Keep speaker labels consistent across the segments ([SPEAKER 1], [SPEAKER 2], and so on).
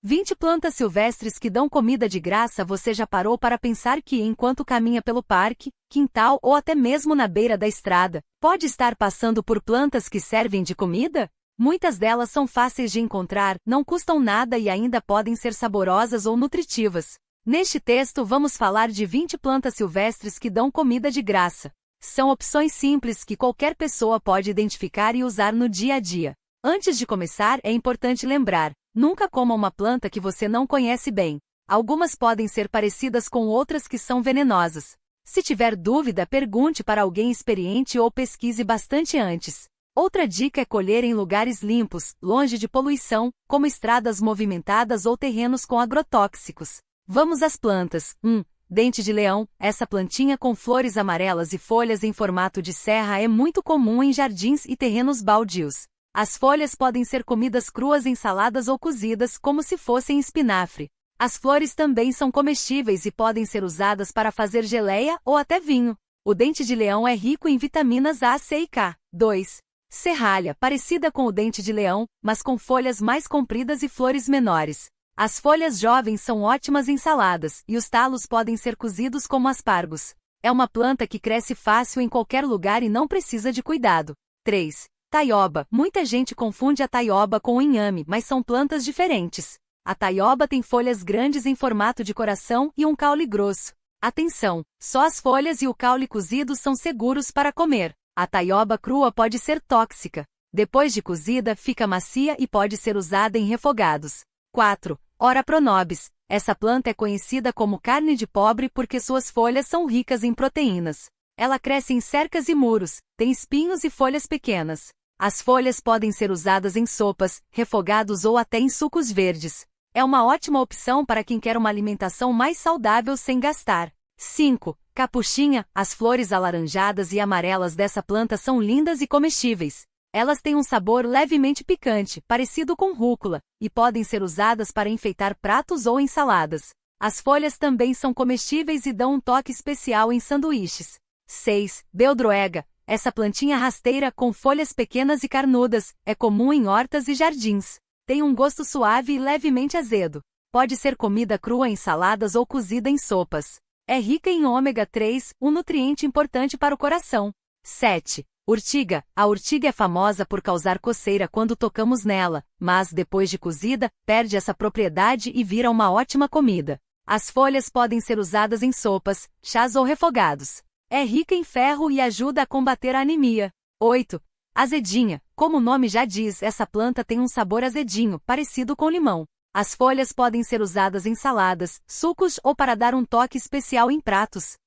[SPEAKER 1] 20 plantas silvestres que dão comida de graça. Você já parou para pensar que, enquanto caminha pelo parque, quintal ou até mesmo na beira da estrada, pode estar passando por plantas que servem de comida? Muitas delas são fáceis de encontrar, não custam nada e ainda podem ser saborosas ou nutritivas. Neste texto vamos falar de 20 plantas silvestres que dão comida de graça. São opções simples que qualquer pessoa pode identificar e usar no dia a dia. Antes de começar, é importante lembrar: nunca coma uma planta que você não conhece bem. Algumas podem ser parecidas com outras que são venenosas. Se tiver dúvida, pergunte para alguém experiente ou pesquise bastante antes. Outra dica é colher em lugares limpos, longe de poluição, como estradas movimentadas ou terrenos com agrotóxicos. Vamos às plantas. 1. Dente de leão. Essa plantinha com flores amarelas e folhas em formato de serra é muito comum em jardins e terrenos baldios. As folhas podem ser comidas cruas em saladas ou cozidas, como se fossem espinafre. As flores também são comestíveis e podem ser usadas para fazer geleia ou até vinho. O dente de leão é rico em vitaminas A, C e K. 2. Serralha, parecida com o dente de leão, mas com folhas mais compridas e flores menores. As folhas jovens são ótimas em saladas, e os talos podem ser cozidos como aspargos. É uma planta que cresce fácil em qualquer lugar e não precisa de cuidado. 3. Taioba. Muita gente confunde a taioba com o inhame, mas são plantas diferentes. A taioba tem folhas grandes em formato de coração e um caule grosso. Atenção! Só as folhas e o caule cozido são seguros para comer. A taioba crua pode ser tóxica. Depois de cozida, fica macia e pode ser usada em refogados. 4. Ora pronobis. Essa planta é conhecida como carne de pobre porque suas folhas são ricas em proteínas. Ela cresce em cercas e muros, tem espinhos e folhas pequenas. As folhas podem ser usadas em sopas, refogados ou até em sucos verdes. É uma ótima opção para quem quer uma alimentação mais saudável sem gastar. 5. Capuchinha. As flores alaranjadas e amarelas dessa planta são lindas e comestíveis. Elas têm um sabor levemente picante, parecido com rúcula, e podem ser usadas para enfeitar pratos ou ensaladas. As folhas também são comestíveis e dão um toque especial em sanduíches. 6. Beldroega. Essa plantinha rasteira, com folhas pequenas e carnudas, é comum em hortas e jardins. Tem um gosto suave e levemente azedo. Pode ser comida crua em saladas ou cozida em sopas. É rica em ômega 3, um nutriente importante para o coração. 7. Urtiga. A urtiga é famosa por causar coceira quando tocamos nela, mas, depois de cozida, perde essa propriedade e vira uma ótima comida. As folhas podem ser usadas em sopas, chás ou refogados. É rica em ferro e ajuda a combater a anemia. 8. Azedinha. Como o nome já diz, essa planta tem um sabor azedinho, parecido com limão. As folhas podem ser usadas em saladas, sucos ou para dar um toque especial em pratos.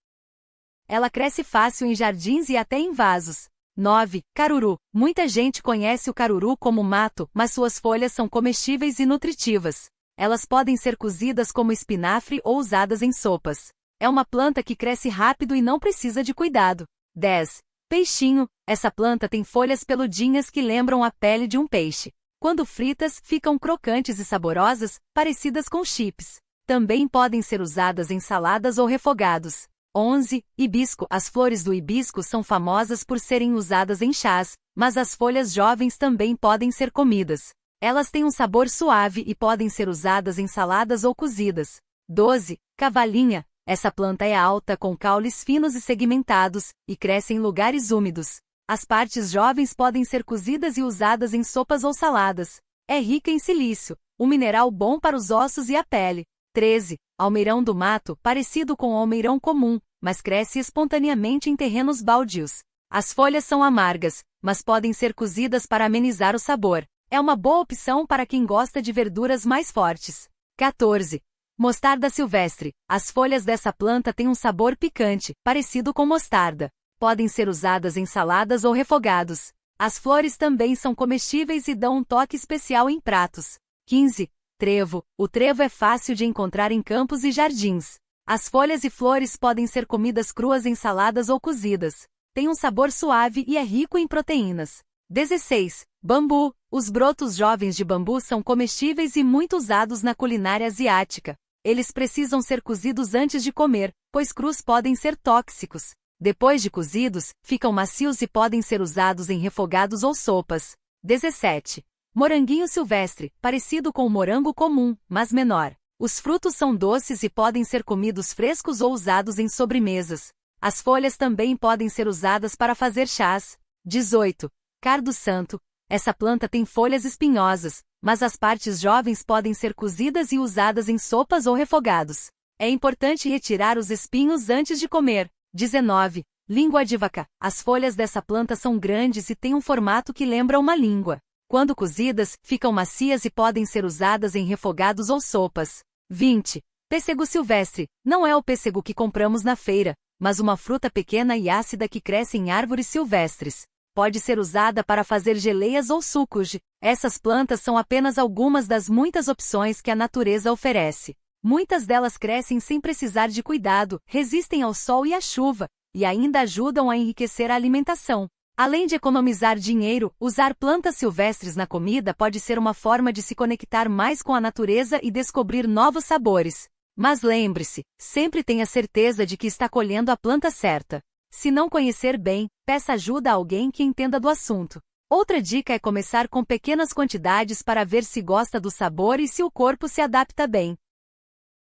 [SPEAKER 1] Ela cresce fácil em jardins e até em vasos. 9. Caruru. Muita gente conhece o caruru como mato, mas suas folhas são comestíveis e nutritivas. Elas podem ser cozidas como espinafre ou usadas em sopas. É uma planta que cresce rápido e não precisa de cuidado. 10. Peixinho. Essa planta tem folhas peludinhas que lembram a pele de um peixe. Quando fritas, ficam crocantes e saborosas, parecidas com chips. Também podem ser usadas em saladas ou refogados. 11. Hibisco. As flores do hibisco são famosas por serem usadas em chás, mas as folhas jovens também podem ser comidas. Elas têm um sabor suave e podem ser usadas em saladas ou cozidas. 12. Cavalinha. Essa planta é alta com caules finos e segmentados, e cresce em lugares úmidos. As partes jovens podem ser cozidas e usadas em sopas ou saladas. É rica em silício, um mineral bom para os ossos e a pele. 13. Almeirão do mato, parecido com o almeirão comum, mas cresce espontaneamente em terrenos baldios. As folhas são amargas, mas podem ser cozidas para amenizar o sabor. É uma boa opção para quem gosta de verduras mais fortes. 14. Mostarda silvestre. As folhas dessa planta têm um sabor picante, parecido com mostarda. Podem ser usadas em saladas ou refogados. As flores também são comestíveis e dão um toque especial em pratos. 15. Trevo. O trevo é fácil de encontrar em campos e jardins. As folhas e flores podem ser comidas cruas em saladas ou cozidas. Tem um sabor suave e é rico em proteínas. 16. Bambu. Os brotos jovens de bambu são comestíveis e muito usados na culinária asiática. Eles precisam ser cozidos antes de comer, pois crus podem ser tóxicos. Depois de cozidos, ficam macios e podem ser usados em refogados ou sopas. 17. Moranguinho silvestre, parecido com o morango comum, mas menor. Os frutos são doces e podem ser comidos frescos ou usados em sobremesas. As folhas também podem ser usadas para fazer chás. 18. Cardo santo. Essa planta tem folhas espinhosas, mas as partes jovens podem ser cozidas e usadas em sopas ou refogados. É importante retirar os espinhos antes de comer. 19. Língua de vaca. As folhas dessa planta são grandes e têm um formato que lembra uma língua. Quando cozidas, ficam macias e podem ser usadas em refogados ou sopas. 20. Pêssego silvestre. Não é o pêssego que compramos na feira, mas uma fruta pequena e ácida que cresce em árvores silvestres. Pode ser usada para fazer geleias ou sucos. Essas plantas são apenas algumas das muitas opções que a natureza oferece. Muitas delas crescem sem precisar de cuidado, resistem ao sol e à chuva, e ainda ajudam a enriquecer a alimentação. Além de economizar dinheiro, usar plantas silvestres na comida pode ser uma forma de se conectar mais com a natureza e descobrir novos sabores. Mas lembre-se, sempre tenha certeza de que está colhendo a planta certa. Se não conhecer bem, peça ajuda a alguém que entenda do assunto. Outra dica é começar com pequenas quantidades para ver se gosta do sabor e se o corpo se adapta bem.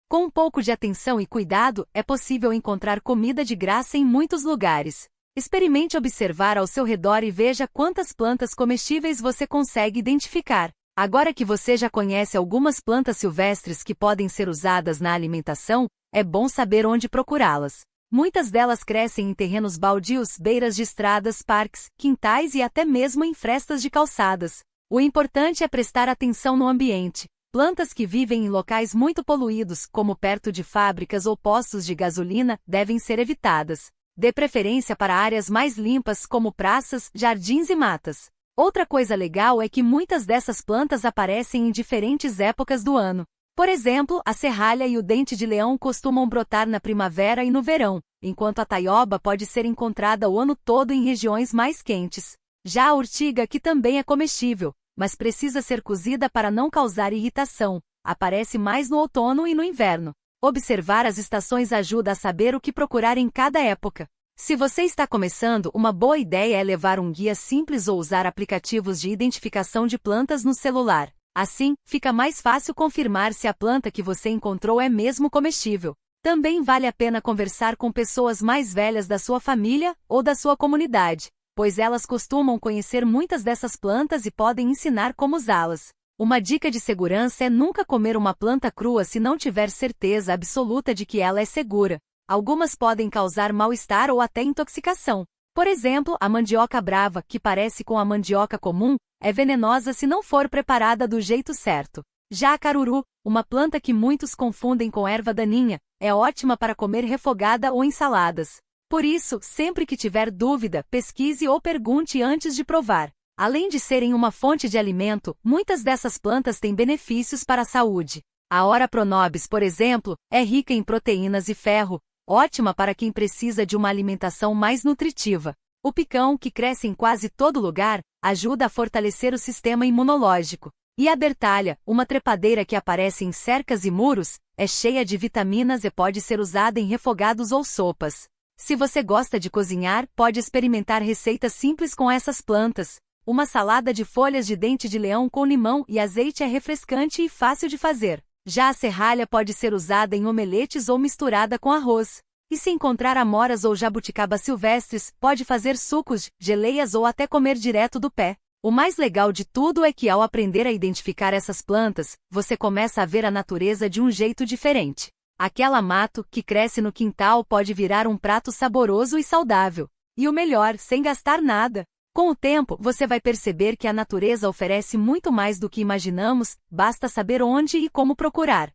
[SPEAKER 1] Com um pouco de atenção e cuidado, é possível encontrar comida de graça em muitos lugares. Experimente observar ao seu redor e veja quantas plantas comestíveis você consegue identificar. Agora que você já conhece algumas plantas silvestres que podem ser usadas na alimentação, é bom saber onde procurá-las. Muitas delas crescem em terrenos baldios, beiras de estradas, parques, quintais e até mesmo em frestas de calçadas. O importante é prestar atenção no ambiente. Plantas que vivem em locais muito poluídos, como perto de fábricas ou postos de gasolina, devem ser evitadas. Dê preferência para áreas mais limpas, como praças, jardins e matas. Outra coisa legal é que muitas dessas plantas aparecem em diferentes épocas do ano. Por exemplo, a serralha e o dente de leão costumam brotar na primavera e no verão, enquanto a taioba pode ser encontrada o ano todo em regiões mais quentes. Já a urtiga, que também é comestível, mas precisa ser cozida para não causar irritação, aparece mais no outono e no inverno. Observar as estações ajuda a saber o que procurar em cada época. Se você está começando, uma boa ideia é levar um guia simples ou usar aplicativos de identificação de plantas no celular. Assim, fica mais fácil confirmar se a planta que você encontrou é mesmo comestível. Também vale a pena conversar com pessoas mais velhas da sua família ou da sua comunidade, pois elas costumam conhecer muitas dessas plantas e podem ensinar como usá-las. Uma dica de segurança é nunca comer uma planta crua se não tiver certeza absoluta de que ela é segura. Algumas podem causar mal-estar ou até intoxicação. Por exemplo, a mandioca brava, que parece com a mandioca comum, é venenosa se não for preparada do jeito certo. Já a caruru, uma planta que muitos confundem com erva daninha, é ótima para comer refogada ou em saladas. Por isso, sempre que tiver dúvida, pesquise ou pergunte antes de provar. Além de serem uma fonte de alimento, muitas dessas plantas têm benefícios para a saúde. A Ora pronobis, por exemplo, é rica em proteínas e ferro, ótima para quem precisa de uma alimentação mais nutritiva. O picão, que cresce em quase todo lugar, ajuda a fortalecer o sistema imunológico. E a bertalha, uma trepadeira que aparece em cercas e muros, é cheia de vitaminas e pode ser usada em refogados ou sopas. Se você gosta de cozinhar, pode experimentar receitas simples com essas plantas. Uma salada de folhas de dente de leão com limão e azeite é refrescante e fácil de fazer. Já a serralha pode ser usada em omeletes ou misturada com arroz. E se encontrar amoras ou jabuticabas silvestres, pode fazer sucos, geleias ou até comer direto do pé. O mais legal de tudo é que ao aprender a identificar essas plantas, você começa a ver a natureza de um jeito diferente. Aquela mato que cresce no quintal pode virar um prato saboroso e saudável. E o melhor, sem gastar nada. Com o tempo, você vai perceber que a natureza oferece muito mais do que imaginamos, basta saber onde e como procurar.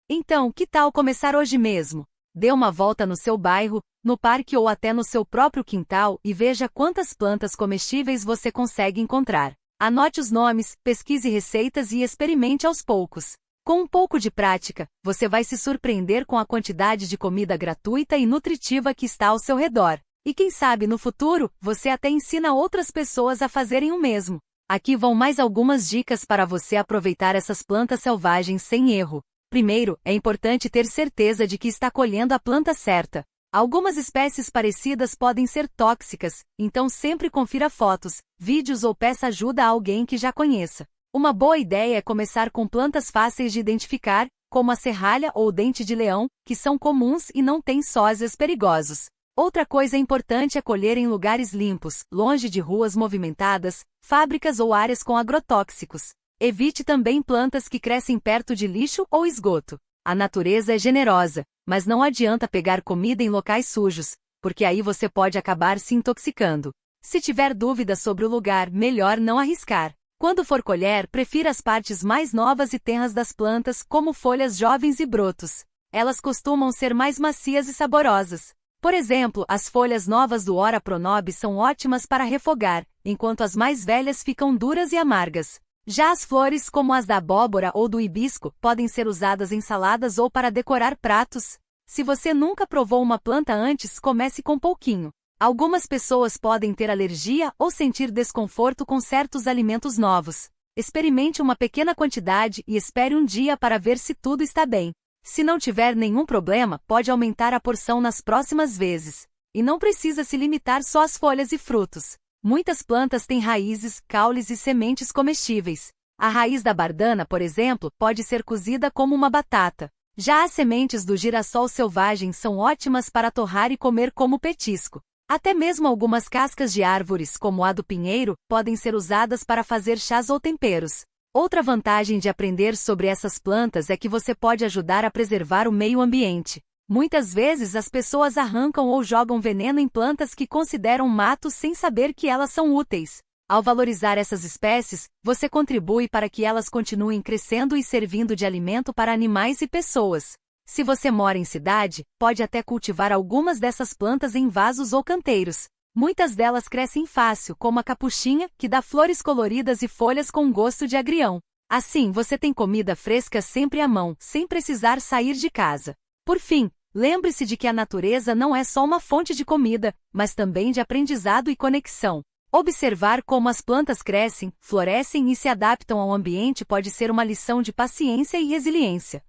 [SPEAKER 1] Então, que tal começar hoje mesmo? Dê uma volta no seu bairro, no parque ou até no seu próprio quintal e veja quantas plantas comestíveis você consegue encontrar. Anote os nomes, pesquise receitas e experimente aos poucos. Com um pouco de prática, você vai se surpreender com a quantidade de comida gratuita e nutritiva que está ao seu redor. E quem sabe no futuro, você até ensina outras pessoas a fazerem o mesmo. Aqui vão mais algumas dicas para você aproveitar essas plantas selvagens sem erro. Primeiro, é importante ter certeza de que está colhendo a planta certa. Algumas espécies parecidas podem ser tóxicas, então sempre confira fotos, vídeos ou peça ajuda a alguém que já conheça. Uma boa ideia é começar com plantas fáceis de identificar, como a serralha ou o dente de leão, que são comuns e não têm sósias perigosos. Outra coisa importante é colher em lugares limpos, longe de ruas movimentadas, fábricas ou áreas com agrotóxicos. Evite também plantas que crescem perto de lixo ou esgoto. A natureza é generosa, mas não adianta pegar comida em locais sujos, porque aí você pode acabar se intoxicando. Se tiver dúvidas sobre o lugar, melhor não arriscar. Quando for colher, prefira as partes mais novas e tenras das plantas, como folhas jovens e brotos. Elas costumam ser mais macias e saborosas. Por exemplo, as folhas novas do Ora Pronobis são ótimas para refogar, enquanto as mais velhas ficam duras e amargas. Já as flores, como as da abóbora ou do hibisco, podem ser usadas em saladas ou para decorar pratos. Se você nunca provou uma planta antes, comece com pouquinho. Algumas pessoas podem ter alergia ou sentir desconforto com certos alimentos novos. Experimente uma pequena quantidade e espere um dia para ver se tudo está bem. Se não tiver nenhum problema, pode aumentar a porção nas próximas vezes. E não precisa se limitar só às folhas e frutos. Muitas plantas têm raízes, caules e sementes comestíveis. A raiz da bardana, por exemplo, pode ser cozida como uma batata. Já as sementes do girassol selvagem são ótimas para torrar e comer como petisco. Até mesmo algumas cascas de árvores, como a do pinheiro, podem ser usadas para fazer chás ou temperos. Outra vantagem de aprender sobre essas plantas é que você pode ajudar a preservar o meio ambiente. Muitas vezes as pessoas arrancam ou jogam veneno em plantas que consideram matos sem saber que elas são úteis. Ao valorizar essas espécies, você contribui para que elas continuem crescendo e servindo de alimento para animais e pessoas. Se você mora em cidade, pode até cultivar algumas dessas plantas em vasos ou canteiros. Muitas delas crescem fácil, como a capuchinha, que dá flores coloridas e folhas com gosto de agrião. Assim, você tem comida fresca sempre à mão, sem precisar sair de casa. Por fim, lembre-se de que a natureza não é só uma fonte de comida, mas também de aprendizado e conexão. Observar como as plantas crescem, florescem e se adaptam ao ambiente pode ser uma lição de paciência e resiliência.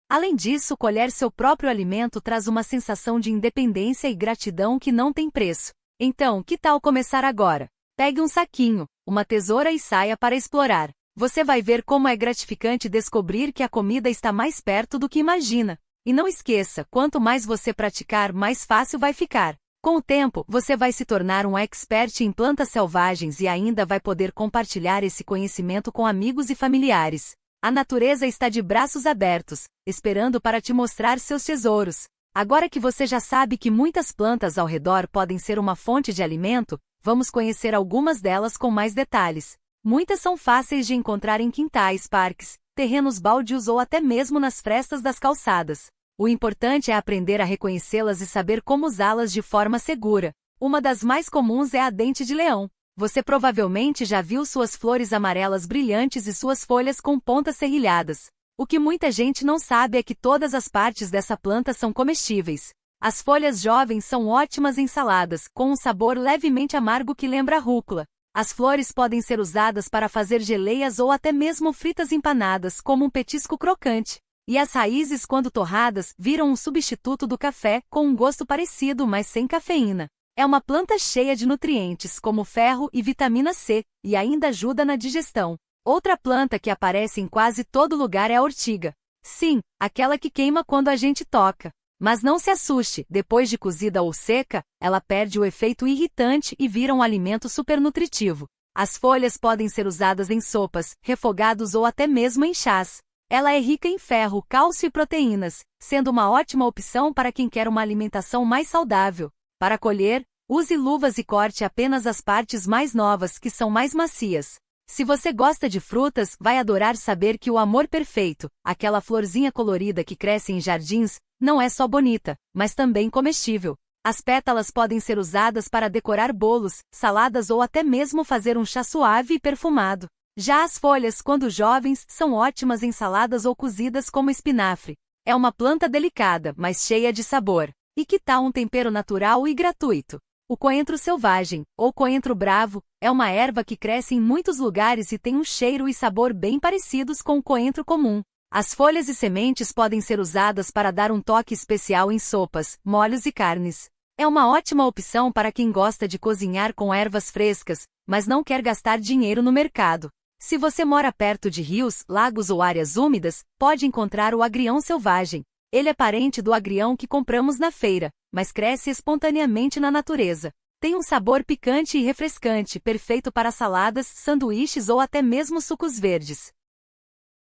[SPEAKER 1] Além disso, colher seu próprio alimento traz uma sensação de independência e gratidão que não tem preço. Então, que tal começar agora? Pegue um saquinho, uma tesoura e saia para explorar. Você vai ver como é gratificante descobrir que a comida está mais perto do que imagina. E não esqueça, quanto mais você praticar, mais fácil vai ficar. Com o tempo, você vai se tornar um expert em plantas selvagens e ainda vai poder compartilhar esse conhecimento com amigos e familiares. A natureza está de braços abertos, esperando para te mostrar seus tesouros. Agora que você já sabe que muitas plantas ao redor podem ser uma fonte de alimento, vamos conhecer algumas delas com mais detalhes. Muitas são fáceis de encontrar em quintais, parques, terrenos baldios ou até mesmo nas frestas das calçadas. O importante é aprender a reconhecê-las e saber como usá-las de forma segura. Uma das mais comuns é a dente de leão. Você provavelmente já viu suas flores amarelas brilhantes e suas folhas com pontas serrilhadas. O que muita gente não sabe é que todas as partes dessa planta são comestíveis. As folhas jovens são ótimas em saladas, com um sabor levemente amargo que lembra rúcula. As flores podem ser usadas para fazer geleias ou até mesmo fritas empanadas, como um petisco crocante. E as raízes, quando torradas, viram um substituto do café, com um gosto parecido, mas sem cafeína. É uma planta cheia de nutrientes, como ferro e vitamina C, e ainda ajuda na digestão. Outra planta que aparece em quase todo lugar é a ortiga. Sim, aquela que queima quando a gente toca. Mas não se assuste, depois de cozida ou seca, ela perde o efeito irritante e vira um alimento supernutritivo. As folhas podem ser usadas em sopas, refogados ou até mesmo em chás. Ela é rica em ferro, cálcio e proteínas, sendo uma ótima opção para quem quer uma alimentação mais saudável. Para colher, use luvas e corte apenas as partes mais novas que são mais macias. Se você gosta de frutas, vai adorar saber que o amor perfeito, aquela florzinha colorida que cresce em jardins, não é só bonita, mas também comestível. As pétalas podem ser usadas para decorar bolos, saladas ou até mesmo fazer um chá suave e perfumado. Já as folhas, quando jovens, são ótimas em saladas ou cozidas como espinafre. É uma planta delicada, mas cheia de sabor. E que tal um tempero natural e gratuito? O coentro selvagem, ou coentro bravo, é uma erva que cresce em muitos lugares e tem um cheiro e sabor bem parecidos com o coentro comum. As folhas e sementes podem ser usadas para dar um toque especial em sopas, molhos e carnes. É uma ótima opção para quem gosta de cozinhar com ervas frescas, mas não quer gastar dinheiro no mercado. Se você mora perto de rios, lagos ou áreas úmidas, pode encontrar o agrião selvagem. Ele é parente do agrião que compramos na feira, mas cresce espontaneamente na natureza. Tem um sabor picante e refrescante, perfeito para saladas, sanduíches ou até mesmo sucos verdes.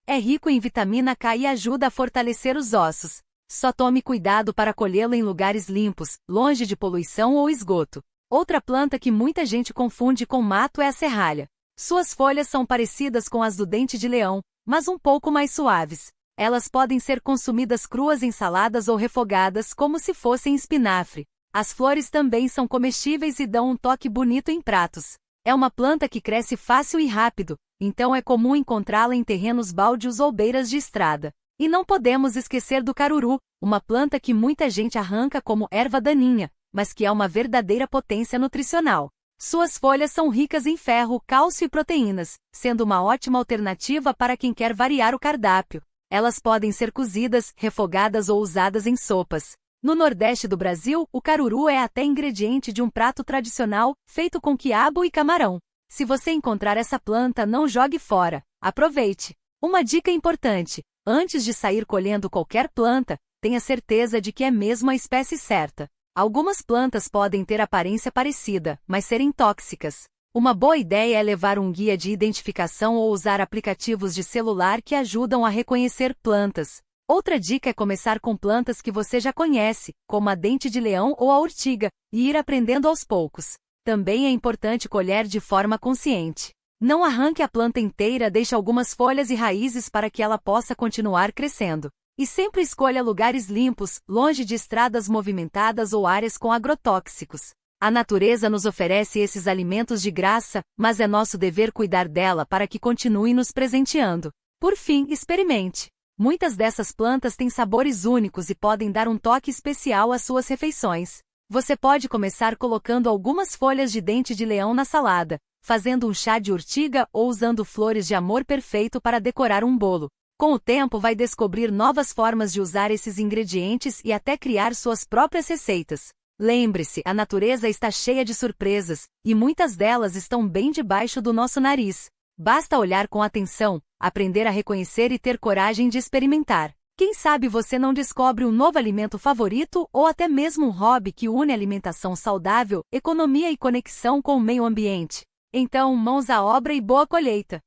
[SPEAKER 1] É rico em vitamina K e ajuda a fortalecer os ossos. Só tome cuidado para colhê-lo em lugares limpos, longe de poluição ou esgoto. Outra planta que muita gente confunde com mato é a serralha. Suas folhas são parecidas com as do dente de leão, mas um pouco mais suaves. Elas podem ser consumidas cruas em saladas ou refogadas como se fossem espinafre. As flores também são comestíveis e dão um toque bonito em pratos. É uma planta que cresce fácil e rápido, então é comum encontrá-la em terrenos baldios ou beiras de estrada. E não podemos esquecer do caruru, uma planta que muita gente arranca como erva daninha, mas que é uma verdadeira potência nutricional. Suas folhas são ricas em ferro, cálcio e proteínas, sendo uma ótima alternativa para quem quer variar o cardápio. Elas podem ser cozidas, refogadas ou usadas em sopas. No Nordeste do Brasil, o caruru é até ingrediente de um prato tradicional, feito com quiabo e camarão. Se você encontrar essa planta, não jogue fora. Aproveite! Uma dica importante: antes de sair colhendo qualquer planta, tenha certeza de que é mesmo a espécie certa. Algumas plantas podem ter aparência parecida, mas serem tóxicas. Uma boa ideia é levar um guia de identificação ou usar aplicativos de celular que ajudam a reconhecer plantas. Outra dica é começar com plantas que você já conhece, como a dente de leão ou a urtiga, e ir aprendendo aos poucos. Também é importante colher de forma consciente. Não arranque a planta inteira, deixe algumas folhas e raízes para que ela possa continuar crescendo. E sempre escolha lugares limpos, longe de estradas movimentadas ou áreas com agrotóxicos. A natureza nos oferece esses alimentos de graça, mas é nosso dever cuidar dela para que continue nos presenteando. Por fim, experimente. Muitas dessas plantas têm sabores únicos e podem dar um toque especial às suas refeições. Você pode começar colocando algumas folhas de dente de leão na salada, fazendo um chá de urtiga ou usando flores de amor perfeito para decorar um bolo. Com o tempo vai descobrir novas formas de usar esses ingredientes e até criar suas próprias receitas. Lembre-se, a natureza está cheia de surpresas, e muitas delas estão bem debaixo do nosso nariz. Basta olhar com atenção, aprender a reconhecer e ter coragem de experimentar. Quem sabe você não descobre um novo alimento favorito ou até mesmo um hobby que une alimentação saudável, economia e conexão com o meio ambiente. Então, mãos à obra e boa colheita!